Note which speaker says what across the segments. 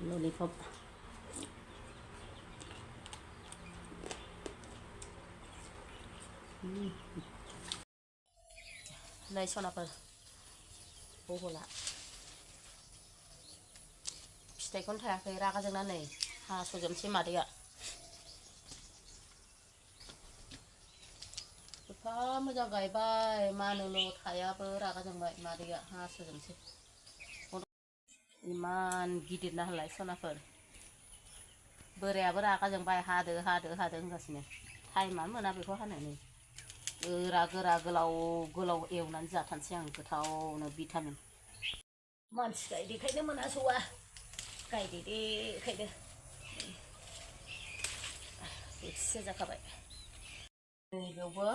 Speaker 1: lollipop. Đây sonapwr bola. फिथाइखौनो थायाखै रागा जोंना नै हास'जोबनोसै मादैया एफा मोजां गायबाय मानोल' थायाबो रागा जोंबाय मादैया हास'जोबनोसै इमान गिदिर ना होनलाय sonapwr बोरायाबो रागा जोंबाय हादो होनगासिनो टाइमानो मोना बेखौ हानो नै गोरा गोलाव एवनानै जाथारनोसै आं गोथावनो भिटामिन मानसि गायदेखायनो मोनासौआ गायदेखायनो एसे जाखाबाय नैबेयावबो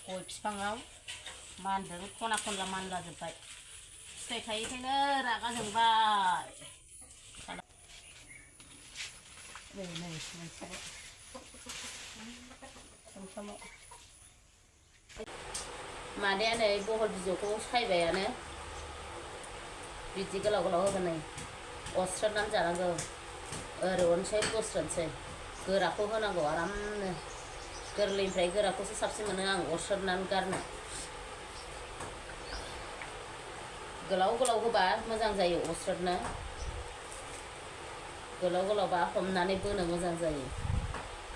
Speaker 1: गय बिफाङाव मानदों खना खनला मानलाजोब्बाय फिथाइ थायैखायनो रागा जोंबाय नै मोनसाबो मादैया नै बहल बिजौखौ सायबायानो बिदि गोलाव होगोन नै अरस्रोदनानै जानांगौ ओरै अरनोसै बोस्रोदनोसै गोराखौ होनांगौ आरामनो गोरलैनिफ्राय गोराखौसो साबसिन मोनो आं अरस्रोदनानै गारनो गोलाव होबा मोजां जायो अरस्रोदनो गोलावबा हमनानै बोनो मोजां जायो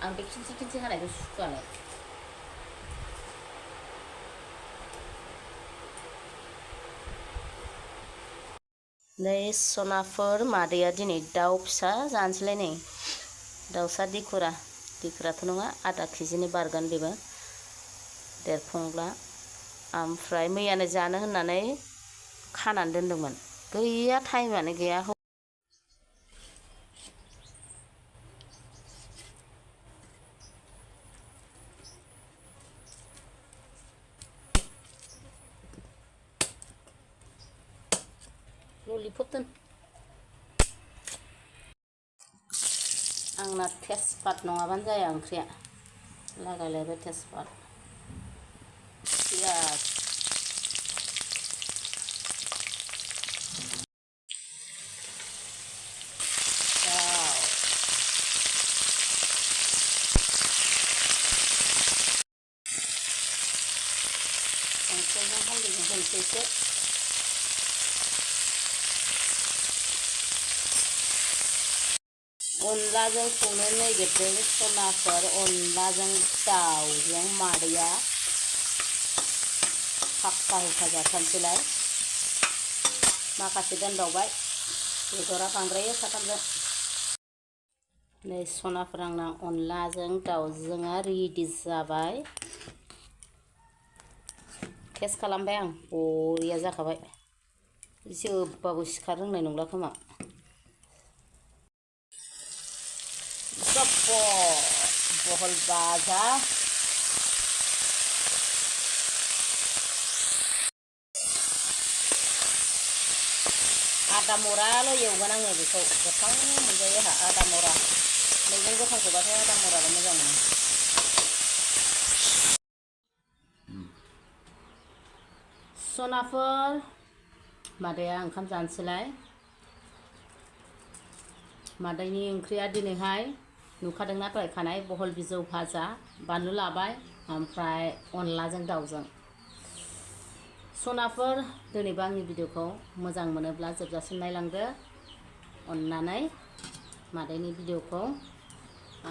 Speaker 1: आं बे खिनसे हानायखौ सुखुआनो नै sonapwr मादैया दिनै दाउ फिसा जानोसैलाय नै दाउसा दिखुराथ' नङा आधा केजिनि बारगोन बेबो देरफुंला ओमफ्राय मैयानो जानो होननानै खानानै दोनदोंमोन गैया टाइमानो गैया lollipop दोन आंना तेजपात नङाबानो जाया ओंख्रिया लागायलायबाय तेजपात पियाज संख्रिजों हालदैजों होनोसै एसे अनलाजों संनो नागिरदों sonapwr अनलाजों दाउजों मादैया फाक्का जाथारनोसैलाय माखासे दोनबावबाय बेदरा बांद्रायो साथामजों नै sonapwr आंना अनलाजों दाउजोंआ रेडि जाबाय टेस्ट खालामबाय आं बरिया जाखाबाय जोबबाबो सिखार रोंनाय नंला खोमा बहल भाजा आदा मराल' एवगोन आङो बेखौ गोथाव मोनजायो आंहा आदा मरा मैगं गोथांखौबाथाय आदा मराल' मोजां मोनो sonapwr मादैया ओंखाम जानोसैलाय मादैनि ओंख्रिया दिनैहाय नुखादोंना दहाय खानाय बहल बिजौ भाजा बानलु लाबाय ओमफ्राय अनलाजों दाउजों sonapwr दिनैबो आंनि भिडिअखौ मोजां मोनोब्ला जोबजासिम नायलांदो अननानै मादैनि भिडिअखौ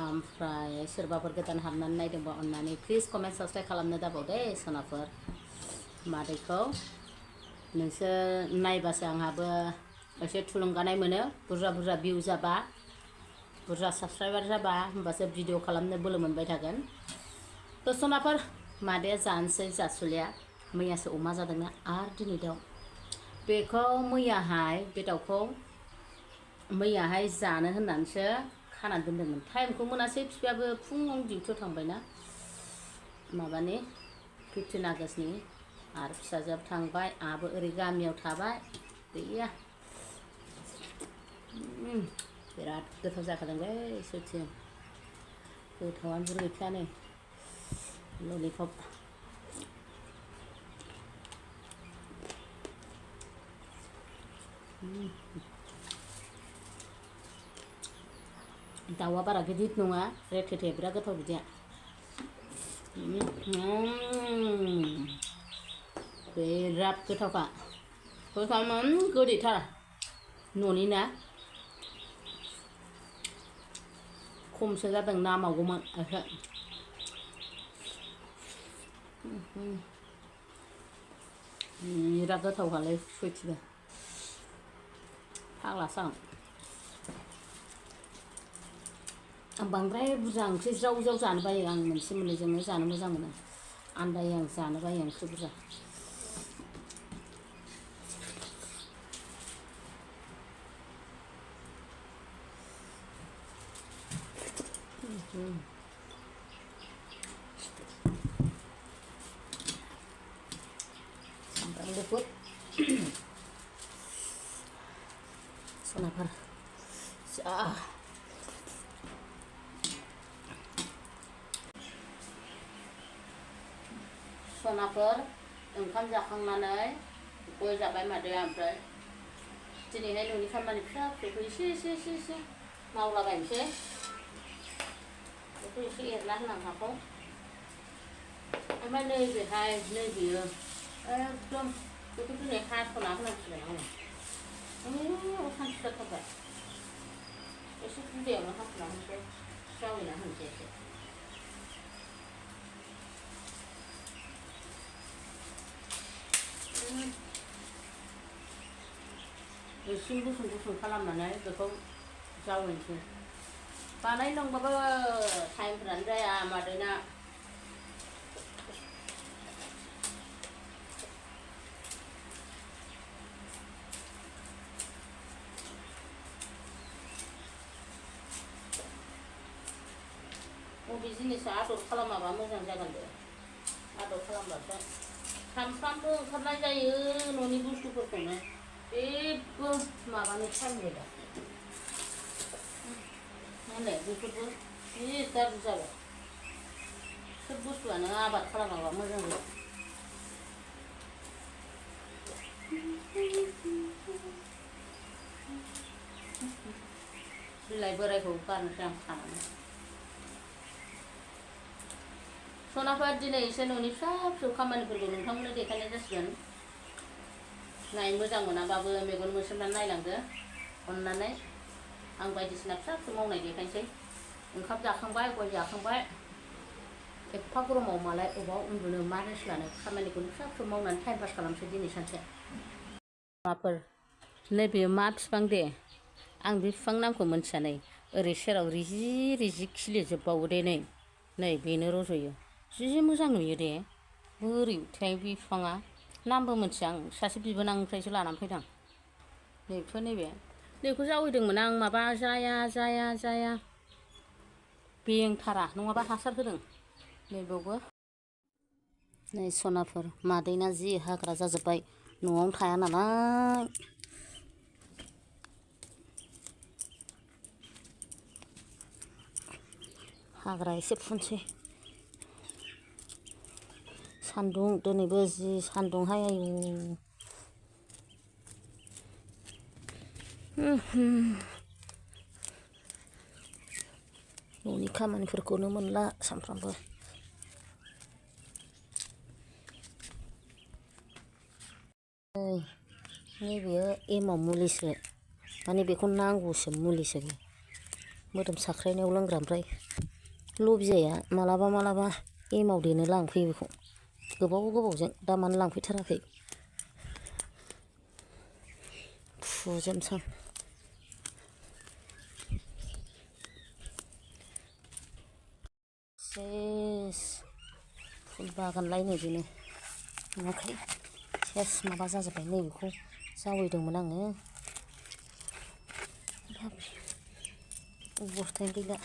Speaker 1: ओमफ्राय सोरबाफोर गोदान हाबनानै नायदोंबा अननानै प्लिज कमेन्ट साबस्क्राइब खालामनो दाबाव sonapwr मादैखौ नोंसोर नायबासो आंहाबो एसे थुलुंगानाय मोनो बुरजा भिउ जाबा बुरजा साबस्क्राइबार जाबा होमबासो भिडिअ खालामनो बोलो मोनबाय थागोन sonapwr मादैया जानोसै जासुलिया मैयासो अमा जादोंना आरो दिनै दाउ बेखौ मैयाहाय बे दाउखौ मैयाहाय जानो होननानैसो खानानै दोनदोंमोन टाइमखौ मोनासै बिफायाबो फुङाव डिउटियाव थांबायना माबानि 15 आगष्टनि आरो फिसाजोआबो थांबाय आहाबो ओरै गामियाव थाबाय गैया बिराद गोथाव जाखादोंलै सयथि गोथावानो गैखाया नै lollipop दाउआ बारा गिदिर नङा रेथे बिराद गोथाव बिदिया बिराद गोथावखा गोदैथार न'नि ना खमसो जादों नामावगौमोन ओहो बिराद गोथावखालै सयथिबो फाग्लासो आं बांद्राय बुरजा ओंख्रि ज्राव ज्राव जानो बायो आं मोनसे मोननैजोंनो जानो मोजां मोनो आन्दायो आं जानो बायो ओंख्रि बुरजा सामब्राम गुफुर sonapwr sonapwr ओंखाम जाखांनानै गय जाबाय मादैया ओमफ्राय दिनैहाय न'नि खामानि फिसा फिसौखौ एसे मावलाबायनोसै बेखौ एसे एरना होनां हाखौ ओमफ्राय नैबेहाय नैबेयो एकदम बेखौ दिनै हास'ना होनांसिगोन आङो सानसे जाथारबाय एसे गुदैयावनो हास'ना होनोसै जावैना होनोसै एसे गुसुं खालामनानै बेखौ जावैनोसै बानायलांबाबो टाइमफ्रानो जाया मादैना बबे जिनिसा आदर खालामाबा मोजां जागोन दे आदर खालामबासो सानफ्रामबो ओंखारनाय जायो न'नि बुस्थुफोरखौनो जेबो माबानो टाइम गैला माने बेफोरबो जि गाज्रि जाबाय सोब बुस्थुआनो आबाद खालामाबा मोजां जाया बिलाइ बोरायखौ गारनोसै आं खानानै sonapwr दिनै एसे न'नि फिसा फिसौ खामानिफोरखौ नोंथांमोननो देखायनाय जासिगोन नायनो मोजां मोनाबाबो मेगन मोसेबनानै नायलांदो अननानै आं बायदिसिना फिसा फिसौ मावनाय देखायनोसै ओंखाम जाखांबाय गय जाखांबाय एफा गरमाव मालाय अबाव उन्दुनो मा रेस्ट लानो खामानिखौनो फिसा फिसौ मावनानै टाइम पास खालामसै दिनै सानसे माफोर नैबे मा बिफां दे आं बे बिफां नामखौ मोनथिया नै ओरै सेराव रिजि खिलिजोबबावो दे नै बेनो रज'यो जि मोजां नुयो दे बोरैथाय बे बिफाङा नामबो मोनथिया आं सासे बिबोनांनिफ्रायसो लानानै फैदों नैबेखौ जावैदोंमोन आं माबा जाया बेंथारा नङाबा हासार होदों नैबावबो नै sonapwr मादैना जि हाग्रा जाजोब्बाय न'आवनो थाया नालाय हाग्रा एसे फुनसै सान्दुं दिनैबो जि सान्दुंहाय आयु न'नि खामानिफोरखौनो मोनला सानफ्रामबो नैबेयो एमाव मुलिसो माने बेखौ नांगौसो मुलिसो मोदोम साख्रायनायाव लोंग्रा ओमफ्राय लबियाया मालाबा एमाव देनो लांफैयो बेखौ गोबावजों दा मानो लांफैथाराखै फुजोबसां सेस फुल बागानलायनो बेनो नुवाखै सेस माबा जाजोब्बाय नैबेखौ जावैदोंमोन आङो अबस्थायानो गैला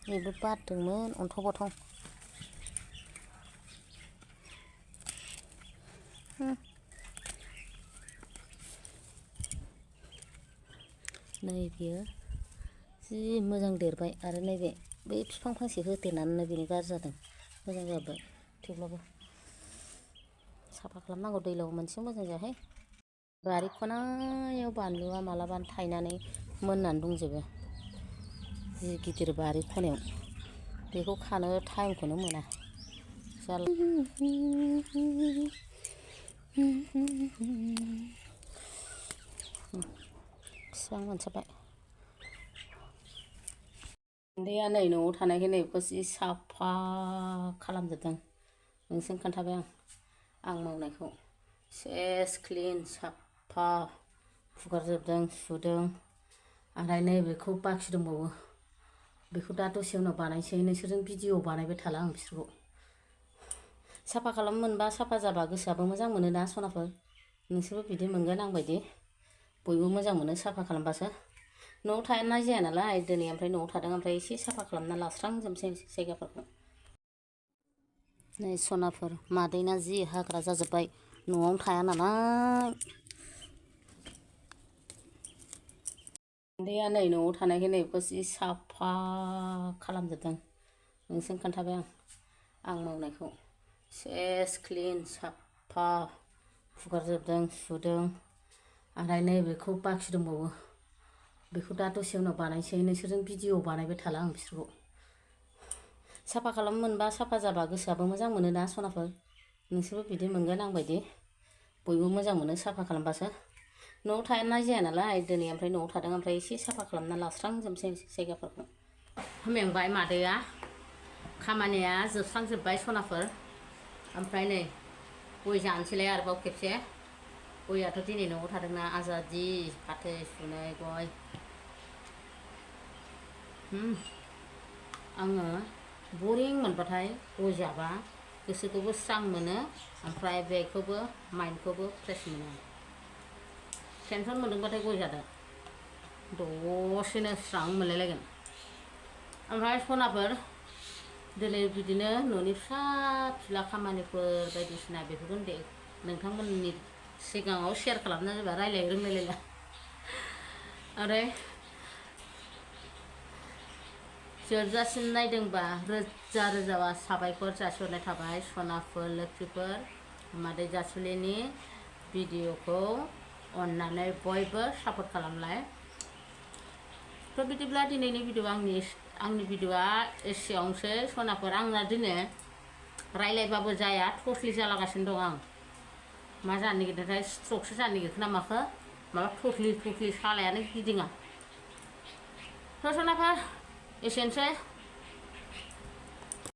Speaker 1: नैबो बारदोंमोन अन्थाव बाथाव नैबेयो जि मोजां देरबाय आरो नैबे बै बिफां फांसे होदेरनानै बेनो गाज्रि जादों मोजां जाबाय थेवब्लाबो साफा खालामनांगौ दैलाव मोनसे मोजां जायाहाय बारि खनायाव बानलुआ मालाबानो थायनानै मोननानै दंजोबो जि गिदिर बारि खनायाव बेखौ खानो टाइमखौनो मोना बिसिबां मोनसाबाय उन्दैया नै न'आव थानायखाय नै बेखौ जि साफा खालामजोबदों नोंसिनो खोन्थाबाय आं मावनायखौ सेस क्लिन साफा फुगारजोबदों सुदों ओमफ्राय नैबेखौ बाखि दंबावो बेखौ दा दसे उनाव बानायसै नोंसोरजों भिडिअ बानायबाय थाला आं बिसोरखौ साफा खालाम मोनबा साफा जाबा गोसोआबो मोजां मोनो ना सनाफोर नोंसोरबो बिदि मोनगोन आं बायदि बयबो मोजां मोनो साफा खालामबासो न'आव थानाय जाया नालाय दिनै ओमफ्राय न'आव थादों ओमफ्राय एसे साफा खालामना लास्रांजोबसै जायगाफोरखौ नै सनाफोर मादैना जि हाग्रा जाजोब्बाय न'आवनो थाया नालाय उन्दैया नै न'आव थानायखाय नै बेखौ जि साफा खालामजोबदों नोंसिनो खोन्थाबाय आं मावनायखौ सेस क्लिन साफा फुगारजोबदों सुदों ओमफ्राय नैबेखौ बाखि दंबावो बेखौ दा दसे उनाव बानायसै नोंसोरजों भिडिअ बानायबाय थाला आं बिसोरखौ साफा खालाम मोनबा साफा जाबा गोसोआबो मोजां मोनो ना सनाफोर नोंसोरबो बिदि मोनगोन आं बायदि बयबो मोजां मोनो साफा खालामबासो न'आव थानाय जाया नालाय दिनै ओमफ्राय न'आव थादों ओमफ्राय एसे साफा खालामना लास्रांजोबसै जायगाफोरखौ मेंबाय मादैया खामानिया जोबस्रांजोब्बाय सनाफोर ओमफ्राय नै गय जानोसैलाय आरोबाव खेबसे गयाथ' दिनै न'आव थादोंना आजादि फाथै सुनै गय आङो बरिं मोनबाथाय गय जाबा गोसोखौबो स्रां मोनो ओमफ्राय बेखौबो माइन्डखौबो फ्रेश मोनो टेनसन मोनदोंबाथाय गय जादों दसेनो स्रां मोनलायलायगोन ओमफ्राय सनाफोर दिनै बिदिनो न'नि फिसा फिला खामानिफोर बायदिसिना बेफोरखौ नोंथांमोननि सिगाङाव शेयार खालामना होबा रायलाय रोंलायलायला ओमफ्राय जोबजासिम नायदोंबा रोजा रोजा साबायखर जासिहरनाय थाबाय सनाफोर लोक्षिफोर मादै जासुलिनि भिडिअखौ अननानै बयबो सापर्ट खालामलाय थ' बिदिब्ला दिनैनि भिडिअ आंनि भिडिअआ एसेयावनोसै सनाफोर आंना दिनै रायलायबाबो जाया थस्लि जालागासिनो दं आं मा जानो नागिरदोंथाय स्ट्रकसो जानो नागिरखो ना माखो माबा थस्लि सालायानो गिदिङा थ' सनाफोर एसेनोसै